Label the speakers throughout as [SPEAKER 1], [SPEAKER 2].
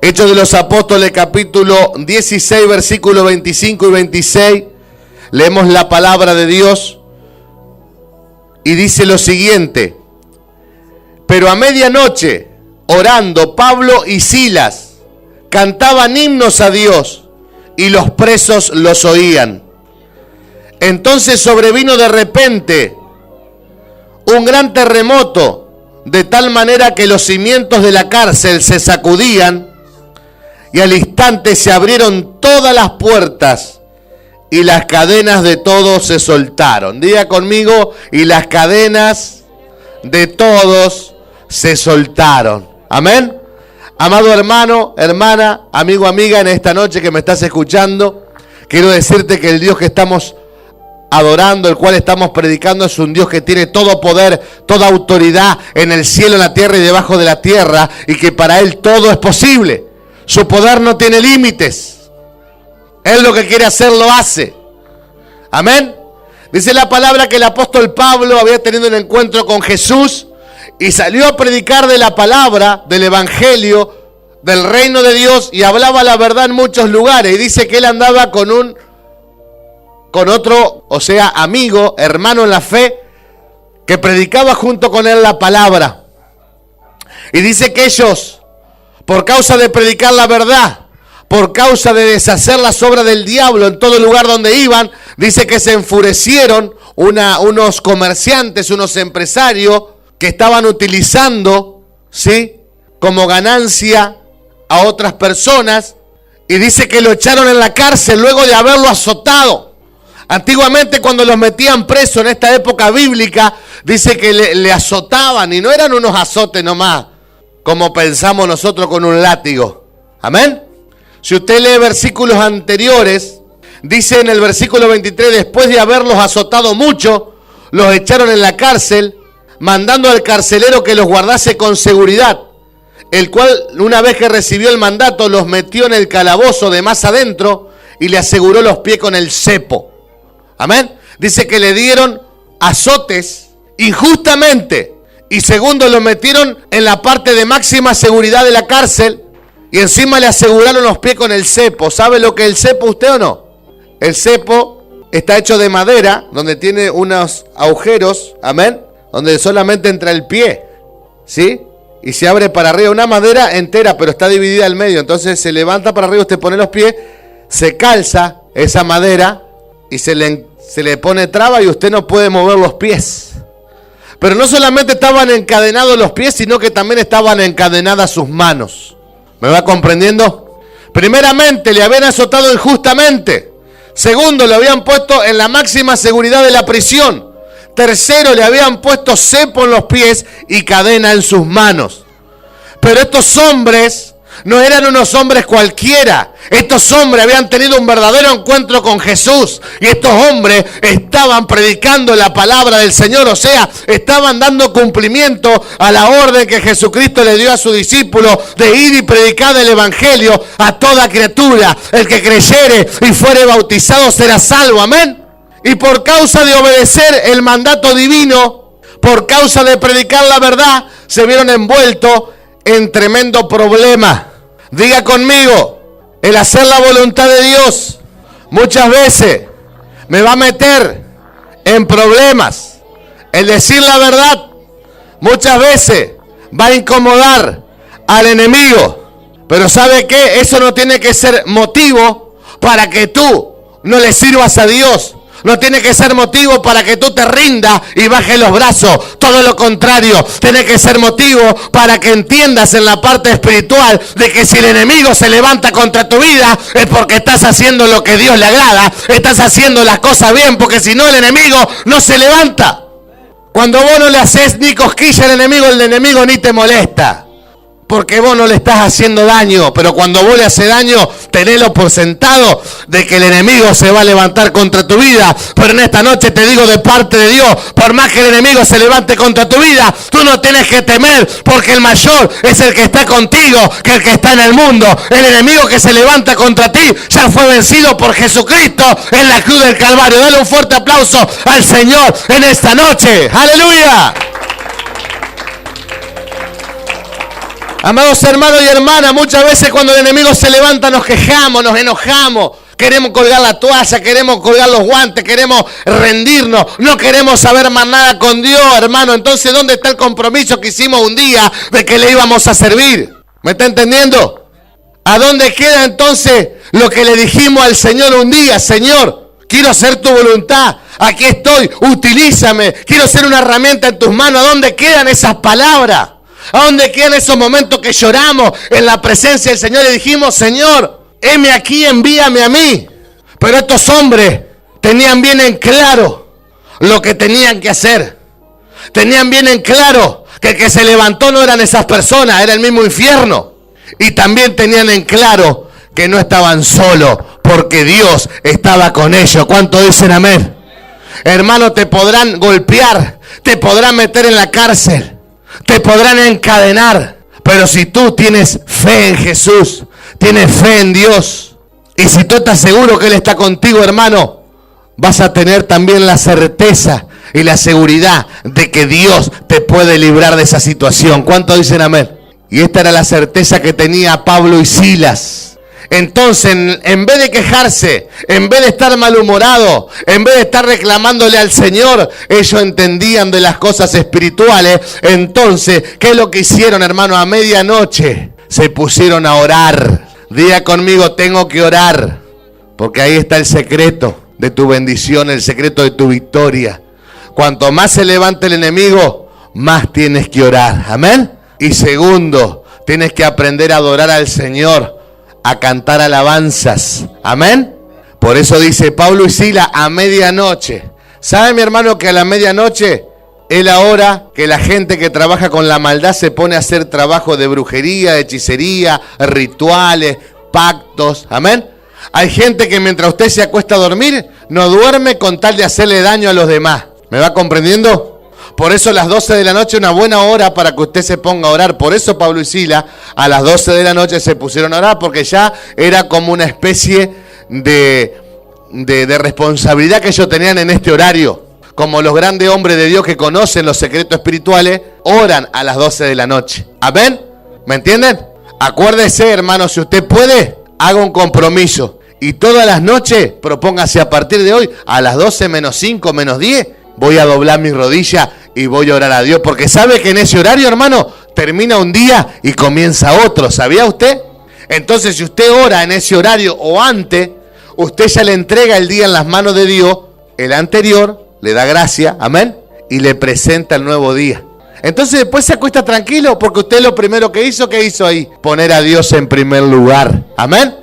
[SPEAKER 1] Hechos de los Apóstoles, capítulo 16, versículos 25 y 26. Leemos la palabra de Dios y dice lo siguiente: pero a medianoche, orando, Pablo y Silas cantaban himnos a Dios y los presos los oían. Entonces sobrevino de repente un gran terremoto, de tal manera que los cimientos de la cárcel se sacudían, y al instante se abrieron todas las puertas y las cadenas de todos se soltaron. Diga conmigo: y las cadenas de todos se soltaron. Amén. Amado hermano, hermana, amigo, amiga, en esta noche que me estás escuchando, quiero decirte que el Dios que estamos adorando, el cual estamos predicando, es un Dios que tiene todo poder, toda autoridad en el cielo, en la tierra y debajo de la tierra, y que para Él todo es posible. Su poder no tiene límites. Él lo que quiere hacer lo hace. Amén. Dice la palabra que el apóstol Pablo había tenido un encuentro con Jesús y salió a predicar de la palabra, del evangelio, del reino de Dios, y hablaba la verdad en muchos lugares. Y dice que él andaba con otro, o sea, amigo, hermano en la fe, que predicaba junto con él la palabra. Y dice que ellos, por causa de predicar la verdad, por causa de deshacer las obras del diablo en todo lugar donde iban, dice que se enfurecieron unos comerciantes, unos empresarios que estaban utilizando, ¿sí?, como ganancia a otras personas, y dice que lo echaron en la cárcel luego de haberlo azotado. Antiguamente, cuando los metían preso en esta época bíblica, dice que le azotaban, y no eran unos azotes nomás, como pensamos nosotros con un látigo. Amén. Si usted lee versículos anteriores, dice en el versículo 23, después de haberlos azotado mucho, los echaron en la cárcel, mandando al carcelero que los guardase con seguridad, el cual, una vez que recibió el mandato, los metió en el calabozo de más adentro y le aseguró los pies con el cepo. Amén. Dice que le dieron azotes injustamente. Y segundo, lo metieron en la parte de máxima seguridad de la cárcel y encima le aseguraron los pies con el cepo. ¿Sabe lo que es el cepo usted o no? El cepo está hecho de madera, donde tiene unos agujeros, amén, donde solamente entra el pie, ¿sí? Y se abre para arriba, una madera entera, pero está dividida al medio. Entonces se levanta para arriba, usted pone los pies, se calza esa madera y se le pone traba y usted no puede mover los pies. Pero no solamente estaban encadenados los pies, sino que también estaban encadenadas sus manos. ¿Me va comprendiendo? Primeramente, le habían azotado injustamente. Segundo, le habían puesto en la máxima seguridad de la prisión. Tercero, le habían puesto cepo en los pies y cadena en sus manos. Pero estos hombres no eran unos hombres cualquiera. Estos hombres habían tenido un verdadero encuentro con Jesús. Y estos hombres estaban predicando la palabra del Señor. O sea, estaban dando cumplimiento a la orden que Jesucristo le dio a sus discípulos de ir y predicar el evangelio a toda criatura. El que creyere y fuere bautizado será salvo. Amén. Y por causa de obedecer el mandato divino, por causa de predicar la verdad, se vieron envueltos en tremendo problema. Diga conmigo: el hacer la voluntad de Dios muchas veces me va a meter en problemas. El decir la verdad muchas veces va a incomodar al enemigo. Pero ¿sabe qué? Eso no tiene que ser motivo para que tú no le sirvas a Dios. No tiene que ser motivo para que tú te rindas y bajes los brazos. Todo lo contrario, tiene que ser motivo para que entiendas en la parte espiritual de que si el enemigo se levanta contra tu vida es porque estás haciendo lo que Dios le agrada. Estás haciendo las cosas bien, porque si no el enemigo no se levanta. Cuando vos no le haces ni cosquilla al enemigo, el enemigo ni te molesta. Porque vos no le estás haciendo daño. Pero cuando vos le haces daño, tenelo por sentado de que el enemigo se va a levantar contra tu vida. Pero en esta noche te digo de parte de Dios, por más que el enemigo se levante contra tu vida, tú no tienes que temer, porque el mayor es el que está contigo que el que está en el mundo. El enemigo que se levanta contra ti ya fue vencido por Jesucristo en la cruz del Calvario. Dale un fuerte aplauso al Señor en esta noche. ¡Aleluya! Amados hermanos y hermanas, muchas veces cuando el enemigo se levanta nos quejamos, nos enojamos. Queremos colgar la toalla, queremos colgar los guantes, queremos rendirnos, no queremos saber más nada con Dios, hermano. Entonces, ¿dónde está el compromiso que hicimos un día de que le íbamos a servir? ¿Me está entendiendo? ¿A dónde queda entonces lo que le dijimos al Señor un día? Señor, quiero hacer tu voluntad, aquí estoy, utilízame, quiero ser una herramienta en tus manos. ¿A dónde quedan esas palabras? ¿A dónde quedan esos momentos que lloramos en la presencia del Señor y dijimos, Señor, heme aquí, envíame a mí? Pero estos hombres tenían bien en claro lo que tenían que hacer. Tenían bien en claro que el que se levantó no eran esas personas, era el mismo infierno. Y también tenían en claro que no estaban solos, porque Dios estaba con ellos. ¿Cuánto dicen amén? Hermano, te podrán golpear, te podrán meter en la cárcel, te podrán encadenar, pero si tú tienes fe en Jesús, tienes fe en Dios, y si tú estás seguro que Él está contigo, hermano, vas a tener también la certeza y la seguridad de que Dios te puede librar de esa situación. ¿Cuánto dicen amén? Y esta era la certeza que tenía Pablo y Silas. Entonces, en vez de quejarse, en vez de estar malhumorado, en vez de estar reclamándole al Señor, ellos entendían de las cosas espirituales. Entonces, ¿qué es lo que hicieron, hermano? A medianoche se pusieron a orar. Diga conmigo, tengo que orar, porque ahí está el secreto de tu bendición, el secreto de tu victoria. Cuanto más se levante el enemigo, más tienes que orar. Amén. Y segundo, tienes que aprender a adorar al Señor, a cantar alabanzas. Amén. Por eso dice Pablo y Silas a medianoche. ¿Sabe, mi hermano, que a la medianoche es la hora que la gente que trabaja con la maldad se pone a hacer trabajo de brujería, de hechicería, rituales, pactos? Amén. Hay gente que mientras usted se acuesta a dormir, no duerme con tal de hacerle daño a los demás. ¿Me va comprendiendo? Por eso las 12 de la noche es una buena hora para que usted se ponga a orar. Por eso Pablo y Silas a las 12 de la noche se pusieron a orar, porque ya era como una especie de responsabilidad que ellos tenían en este horario. Como los grandes hombres de Dios que conocen los secretos espirituales, oran a las 12 de la noche. ¿Amén? ¿Me entienden? Acuérdese, hermano, si usted puede, haga un compromiso. Y todas las noches, propóngase a partir de hoy, a las 12 menos 5, menos 10, voy a doblar mis rodillas y voy a orar a Dios. Porque sabe que en ese horario, hermano, termina un día y comienza otro. ¿Sabía usted? Entonces, si usted ora en ese horario o antes, usted ya le entrega el día en las manos de Dios, el anterior, le da gracia, amén, y le presenta el nuevo día. Entonces después se acuesta tranquilo, porque usted lo primero que hizo, ¿qué hizo ahí? Poner a Dios en primer lugar, amén.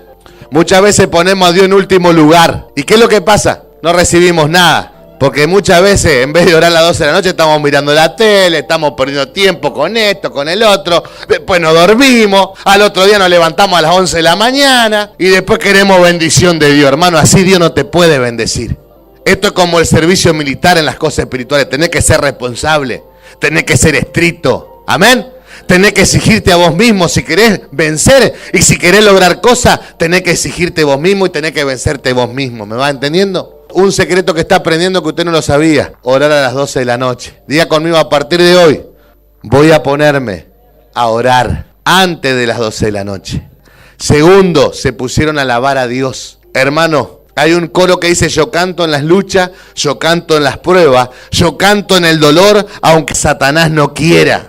[SPEAKER 1] Muchas veces ponemos a Dios en último lugar. ¿Y qué es lo que pasa? No recibimos nada. Porque muchas veces, en vez de orar a las 12 de la noche, estamos mirando la tele, estamos perdiendo tiempo con esto, con el otro. Después nos dormimos, al otro día nos levantamos a las 11 de la mañana y después queremos bendición de Dios. Hermano, así Dios no te puede bendecir. Esto es como el servicio militar en las cosas espirituales. Tenés que ser responsable, tenés que ser estricto. Amén. Tenés que exigirte a vos mismo si querés vencer, y si querés lograr cosas, tenés que exigirte vos mismo y tenés que vencerte vos mismo. ¿Me va entendiendo? Un secreto que está aprendiendo que usted no lo sabía: orar a las 12 de la noche. Diga conmigo, a partir de hoy voy a ponerme a orar antes de las 12 de la noche. Segundo, se pusieron a alabar a Dios. Hermano, hay un coro que dice: yo canto en las luchas, yo canto en las pruebas, yo canto en el dolor, aunque Satanás no quiera.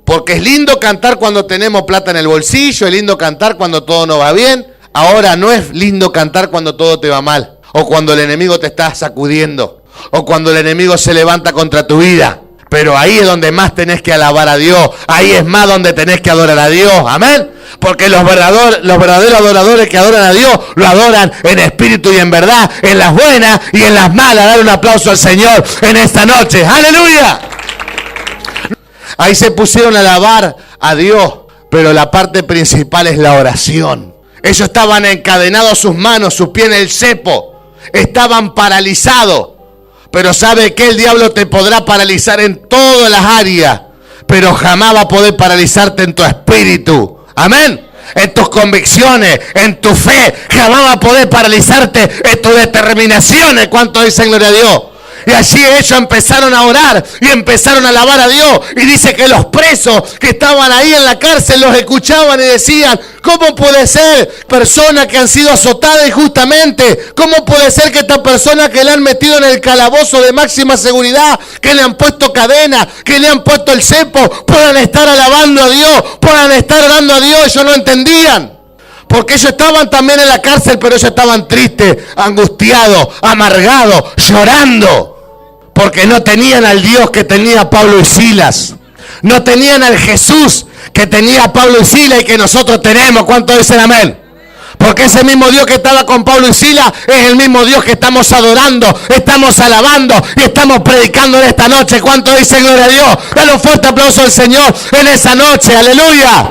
[SPEAKER 1] Porque es lindo cantar cuando tenemos plata en el bolsillo, es lindo cantar cuando todo nos va bien. Ahora no es lindo cantar cuando todo te va mal, o cuando el enemigo te está sacudiendo, o cuando el enemigo se levanta contra tu vida. Pero ahí es donde más tenés que alabar a Dios, ahí es más donde tenés que adorar a Dios, amén. Porque los verdaderos adoradores que adoran a Dios, lo adoran en espíritu y en verdad, en las buenas y en las malas. Dar un aplauso al Señor en esta noche, aleluya. Ahí se pusieron a alabar a Dios, pero la parte principal es la oración. Ellos estaban encadenados, sus manos, sus pies en el cepo, estaban paralizados. Pero ¿sabe qué? El diablo te podrá paralizar en todas las áreas, pero jamás va a poder paralizarte en tu espíritu. Amén. En tus convicciones, en tu fe, jamás va a poder paralizarte en tus determinaciones. ¿Cuánto dicen gloria a Dios? Y allí ellos empezaron a orar y empezaron a alabar a Dios. Y dice que los presos que estaban ahí en la cárcel los escuchaban y decían: ¿cómo puede ser personas que han sido azotadas injustamente? ¿Cómo puede ser que esta persona que le han metido en el calabozo de máxima seguridad, que le han puesto cadena, que le han puesto el cepo, puedan estar alabando a Dios, puedan estar orando a Dios? Ellos no entendían. Porque ellos estaban también en la cárcel, pero ellos estaban tristes, angustiados, amargados, llorando. Porque no tenían al Dios que tenía Pablo y Silas. No tenían al Jesús que tenía Pablo y Silas y que nosotros tenemos. ¿Cuántos dicen amén? Porque ese mismo Dios que estaba con Pablo y Silas es el mismo Dios que estamos adorando, estamos alabando y estamos predicando en esta noche. ¿Cuántos dicen gloria a Dios? Dale un fuerte aplauso al Señor en esa noche. ¡Aleluya!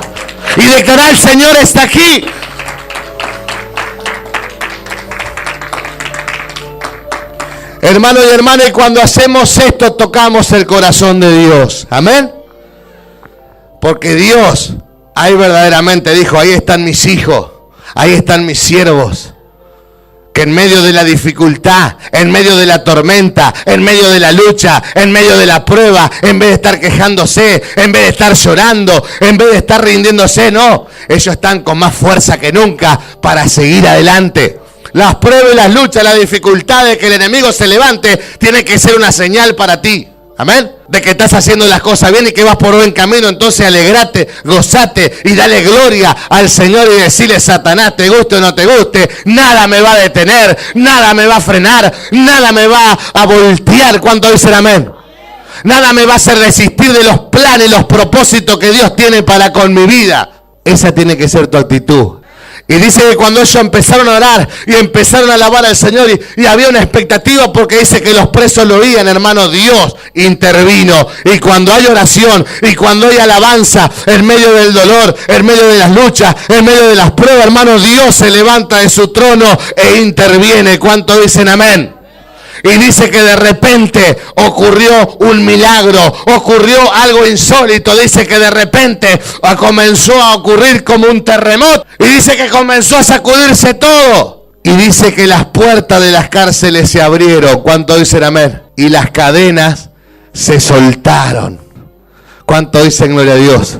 [SPEAKER 1] Y declarar: el Señor está aquí. Hermano y hermana, y cuando hacemos esto tocamos el corazón de Dios. Amén. Porque Dios ahí verdaderamente dijo: ahí están mis hijos, ahí están mis siervos, que en medio de la dificultad, en medio de la tormenta, en medio de la lucha, en medio de la prueba, en vez de estar quejándose, en vez de estar llorando, en vez de estar rindiéndose, no, ellos están con más fuerza que nunca para seguir adelante. Las pruebas y las luchas, las dificultades, que el enemigo se levante, tiene que ser una señal para ti. Amén. De que estás haciendo las cosas bien y que vas por buen camino. Entonces alegrate, gozate y dale gloria al Señor y decirle: Satanás, te guste o no te guste, nada me va a detener, nada me va a frenar, nada me va a voltear. ¿Cuánto dicen amén? Nada me va a hacer desistir de los planes, los propósitos que Dios tiene para con mi vida. Esa tiene que ser tu actitud. Y dice que cuando ellos empezaron a orar y empezaron a alabar al Señor y había una expectativa, porque dice que los presos lo oían, hermano, Dios intervino. Y cuando hay oración y cuando hay alabanza en medio del dolor, en medio de las luchas, en medio de las pruebas, hermano, Dios se levanta de su trono e interviene. ¿Cuánto dicen amén? Y dice que de repente ocurrió un milagro, ocurrió algo insólito. Dice que de repente comenzó a ocurrir como un terremoto. Y dice que comenzó a sacudirse todo. Y dice que las puertas de las cárceles se abrieron. ¿Cuánto dicen amén? Y las cadenas se soltaron. ¿Cuánto dicen gloria a Dios?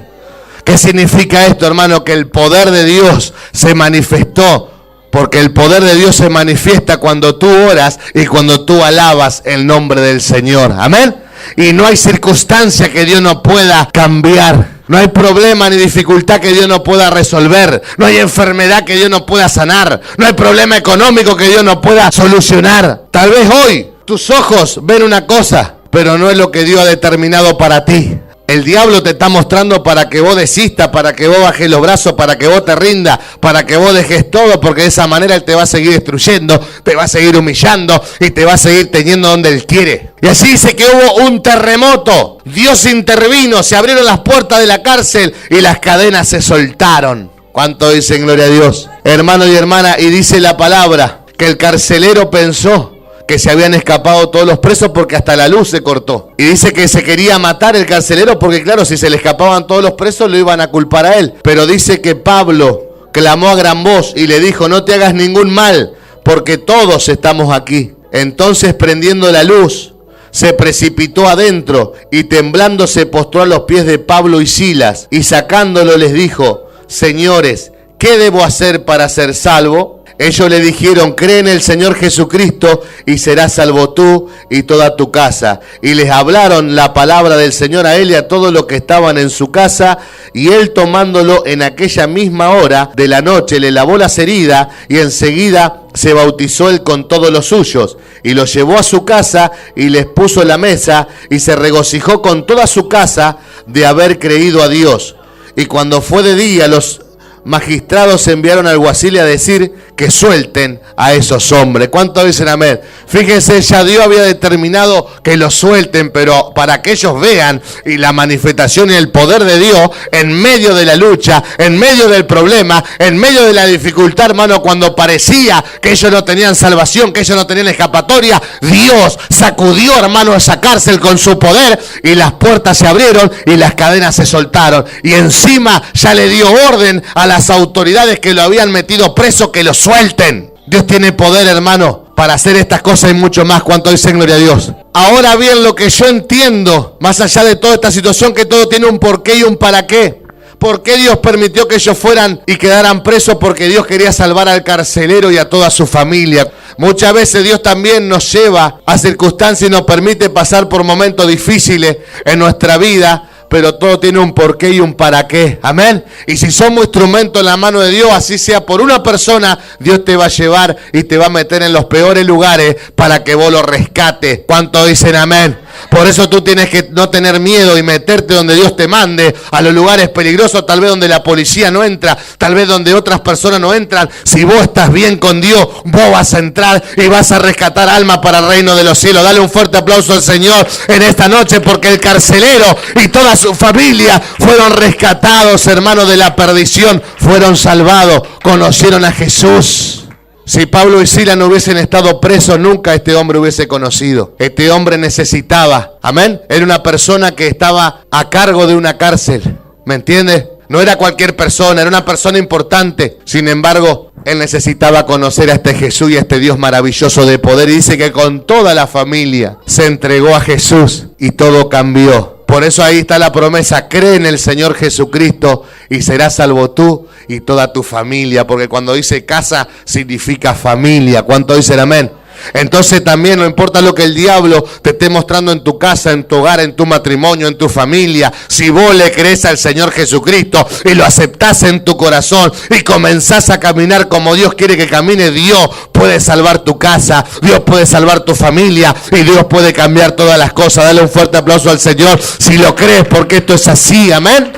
[SPEAKER 1] ¿Qué significa esto, hermano? Que el poder de Dios se manifestó. Porque el poder de Dios se manifiesta cuando tú oras y cuando tú alabas el nombre del Señor. Amén. Y no hay circunstancia que Dios no pueda cambiar. No hay problema ni dificultad que Dios no pueda resolver. No hay enfermedad que Dios no pueda sanar. No hay problema económico que Dios no pueda solucionar. Tal vez hoy tus ojos ven una cosa, pero no es lo que Dios ha determinado para ti. El diablo te está mostrando para que vos desistas, para que vos bajes los brazos, para que vos te rindas, para que vos dejes todo, porque de esa manera él te va a seguir destruyendo, te va a seguir humillando y te va a seguir teniendo donde él quiere. Y así dice que hubo un terremoto. Dios intervino, se abrieron las puertas de la cárcel y las cadenas se soltaron. ¿Cuánto dicen gloria a Dios? Hermano y hermana, y dice la palabra que el carcelero pensó que se habían escapado todos los presos porque hasta la luz se cortó. Y dice que se quería matar el carcelero porque claro, si se le escapaban todos los presos lo iban a culpar a él. Pero dice que Pablo clamó a gran voz y le dijo: no te hagas ningún mal, porque todos estamos aquí. Entonces, prendiendo la luz, se precipitó adentro y temblando se postró a los pies de Pablo y Silas y sacándolo les dijo: señores, ¿qué debo hacer para ser salvo? Ellos le dijeron: cree en el Señor Jesucristo y serás salvo tú y toda tu casa. Y les hablaron la palabra del Señor a él y a todos los que estaban en su casa. Y él, tomándolo en aquella misma hora de la noche, le lavó las heridas y enseguida se bautizó él con todos los suyos. Y los llevó a su casa y les puso la mesa y se regocijó con toda su casa de haber creído a Dios. Y cuando fue de día, los magistrados enviaron al alguacil a decir que suelten a esos hombres. ¿Cuántos dicen amén? Fíjense, ya Dios había determinado que los suelten, pero para que ellos vean y la manifestación y el poder de Dios en medio de la lucha, en medio del problema, en medio de la dificultad, hermano, cuando parecía que ellos no tenían salvación, que ellos no tenían escapatoria, Dios sacudió, hermano, esa cárcel con su poder y las puertas se abrieron y las cadenas se soltaron. Y encima ya le dio orden a las autoridades que lo habían metido preso que lo suelten. Dios tiene poder, hermano, para hacer estas cosas y mucho más. ¿Cuánto dicen gloria a Dios? Ahora bien, lo que yo entiendo, más allá de toda esta situación, que todo tiene un porqué y un para qué. ¿Por qué Dios permitió que ellos fueran y quedaran presos? Porque Dios quería salvar al carcelero y a toda su familia. Muchas veces Dios también nos lleva a circunstancias y nos permite pasar por momentos difíciles en nuestra vida, pero todo tiene un porqué y un para qué. Amén. Y si somos instrumentos en la mano de Dios, así sea por una persona, Dios te va a llevar y te va a meter en los peores lugares para que vos lo rescates. ¿Cuántos dicen amén? Por eso tú tienes que no tener miedo y meterte donde Dios te mande, a los lugares peligrosos, tal vez donde la policía no entra, tal vez donde otras personas no entran. Si vos estás bien con Dios, vos vas a entrar y vas a rescatar almas para el reino de los cielos. Dale un fuerte aplauso al Señor en esta noche, porque el carcelero y toda su familia fueron rescatados, hermanos, de la perdición, fueron salvados, conocieron a Jesús. Si Pablo y Silas no hubiesen estado presos, nunca este hombre hubiese conocido. Este hombre necesitaba, amén, era una persona que estaba a cargo de una cárcel, ¿me entiendes? No era cualquier persona, era una persona importante. Sin embargo, él necesitaba conocer a este Jesús y a este Dios maravilloso de poder. Y dice que con toda la familia se entregó a Jesús y todo cambió. Por eso ahí está la promesa: cree en el Señor Jesucristo y serás salvo tú y toda tu familia. Porque cuando dice casa significa familia. ¿Cuánto dicen amén? Entonces también no importa lo que el diablo te esté mostrando en tu casa, en tu hogar, en tu matrimonio, en tu familia. Si vos le crees al Señor Jesucristo y lo aceptás en tu corazón y comenzás a caminar como Dios quiere que camine, Dios puede salvar tu casa, Dios puede salvar tu familia y Dios puede cambiar todas las cosas. Dale un fuerte aplauso al Señor si lo crees, porque esto es así, amén.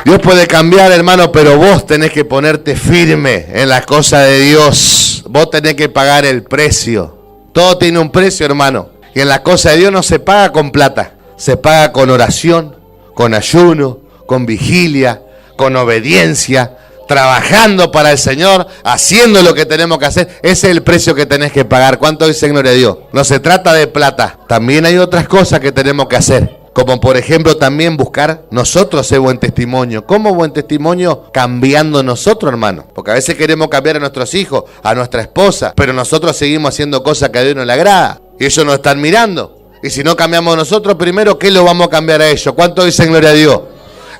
[SPEAKER 1] Dios puede cambiar, hermano, pero vos tenés que ponerte firme en las cosas de Dios. Vos tenés que pagar el precio. Todo tiene un precio, hermano. Y en las cosas de Dios no se paga con plata. Se paga con oración, con ayuno, con vigilia, con obediencia, trabajando para el Señor, haciendo lo que tenemos que hacer. Ese es el precio que tenés que pagar. ¿Cuánto dicen gloria a Dios? No se trata de plata. También hay otras cosas que tenemos que hacer. Como por ejemplo también buscar nosotros ser buen testimonio. ¿Cómo buen testimonio? Cambiando nosotros, hermano. Porque a veces queremos cambiar a nuestros hijos, a nuestra esposa, pero nosotros seguimos haciendo cosas que a Dios no le agrada. Y ellos nos están mirando. Y si no cambiamos nosotros primero, ¿qué lo vamos a cambiar a ellos? ¿Cuánto dicen gloria a Dios?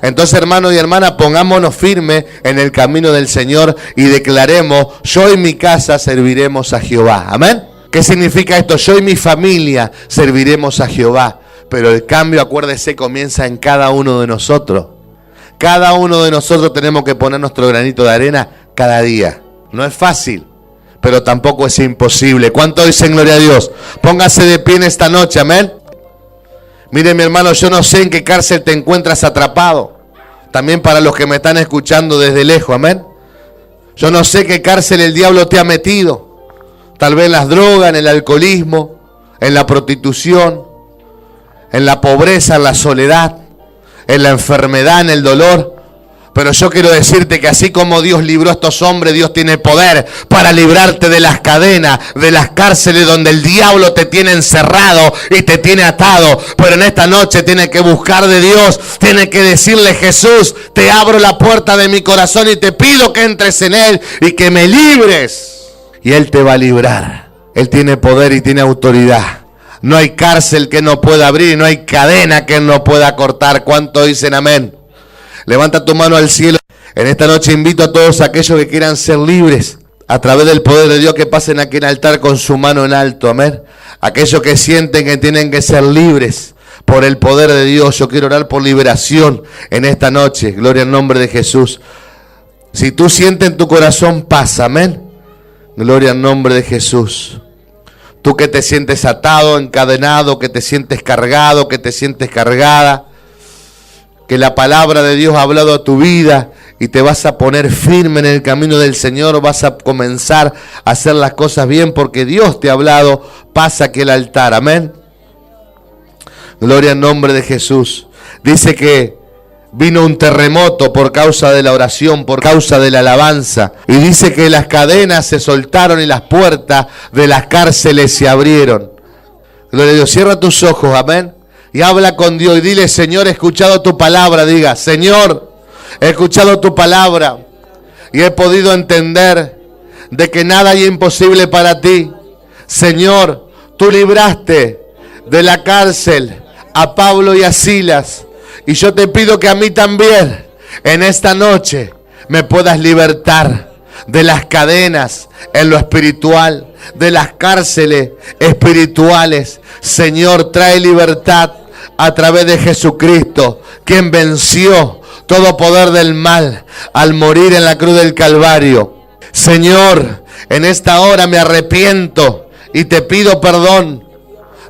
[SPEAKER 1] Entonces, hermanos y hermanas, pongámonos firmes en el camino del Señor y declaremos: yo y mi casa serviremos a Jehová. ¿Amén? ¿Qué significa esto? Yo y mi familia serviremos a Jehová. Pero el cambio, acuérdese, comienza en cada uno de nosotros. Cada uno de nosotros tenemos que poner nuestro granito de arena cada día. No es fácil, pero tampoco es imposible. ¿Cuánto dicen gloria a Dios? Póngase de pie en esta noche, amén. Mire, mi hermano, yo no sé en qué cárcel te encuentras atrapado. También para los que me están escuchando desde lejos, amén. Yo no sé qué cárcel el diablo te ha metido. Tal vez en las drogas, en el alcoholismo, en la prostitución, en la pobreza, en la soledad, en la enfermedad, en el dolor. Pero yo quiero decirte que así como Dios libró a estos hombres, Dios tiene poder para librarte de las cadenas, de las cárceles donde el diablo te tiene encerrado y te tiene atado. Pero en esta noche tienes que buscar de Dios, tienes que decirle: Jesús, te abro la puerta de mi corazón y te pido que entres en él y que me libres. Y él te va a librar. Él tiene poder y tiene autoridad. No hay cárcel que no pueda abrir, no hay cadena que no pueda cortar. ¿Cuánto dicen amén? Levanta tu mano al cielo. En esta noche invito a todos aquellos que quieran ser libres a través del poder de Dios, que pasen aquí en el altar con su mano en alto, amén. Aquellos que sienten que tienen que ser libres por el poder de Dios, yo quiero orar por liberación en esta noche. Gloria al nombre de Jesús. Si tú sientes en tu corazón paz, amén. Gloria al nombre de Jesús. Tú que te sientes atado, encadenado, que te sientes cargado, que te sientes cargada, que la palabra de Dios ha hablado a tu vida y te vas a poner firme en el camino del Señor, vas a comenzar a hacer las cosas bien porque Dios te ha hablado. Pasa aquí el altar, amén. Gloria al nombre de Jesús. Dice que vino un terremoto por causa de la oración, por causa de la alabanza. Y dice que las cadenas se soltaron y las puertas de las cárceles se abrieron. Gloria a Dios. Cierra tus ojos, amén. Y habla con Dios y dile: Señor, he escuchado tu palabra. Diga: Señor, he escuchado tu palabra y he podido entender de que nada hay imposible para ti. Señor, tú libraste de la cárcel a Pablo y a Silas, y yo te pido que a mí también en esta noche me puedas libertar de las cadenas en lo espiritual, de las cárceles espirituales. Señor, trae libertad a través de Jesucristo, quien venció todo poder del mal al morir en la cruz del Calvario. Señor, en esta hora me arrepiento y te pido perdón.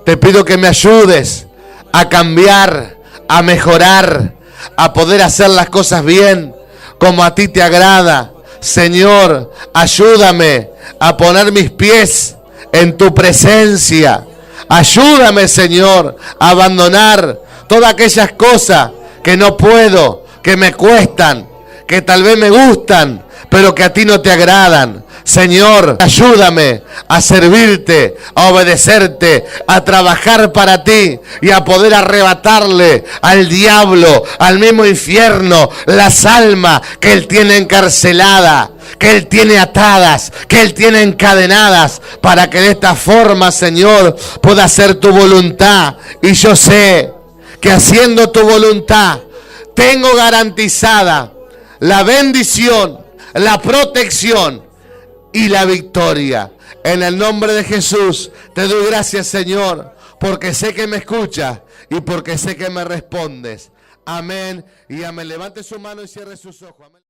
[SPEAKER 1] Te pido que me ayudes a cambiar, a mejorar, a poder hacer las cosas bien, como a ti te agrada. Señor, ayúdame a poner mis pies en tu presencia. Ayúdame, Señor, a abandonar todas aquellas cosas que no puedo, que me cuestan, que tal vez me gustan, pero que a ti no te agradan. Señor, ayúdame a servirte, a obedecerte, a trabajar para ti y a poder arrebatarle al diablo, al mismo infierno, las almas que él tiene encarceladas, que él tiene atadas, que él tiene encadenadas, para que de esta forma, Señor, pueda hacer tu voluntad. Y yo sé que haciendo tu voluntad tengo garantizada la bendición, la protección y la victoria. En el nombre de Jesús te doy gracias, Señor, porque sé que me escuchas y porque sé que me respondes. Amén y amén. Levante su mano y cierre sus ojos. Amén.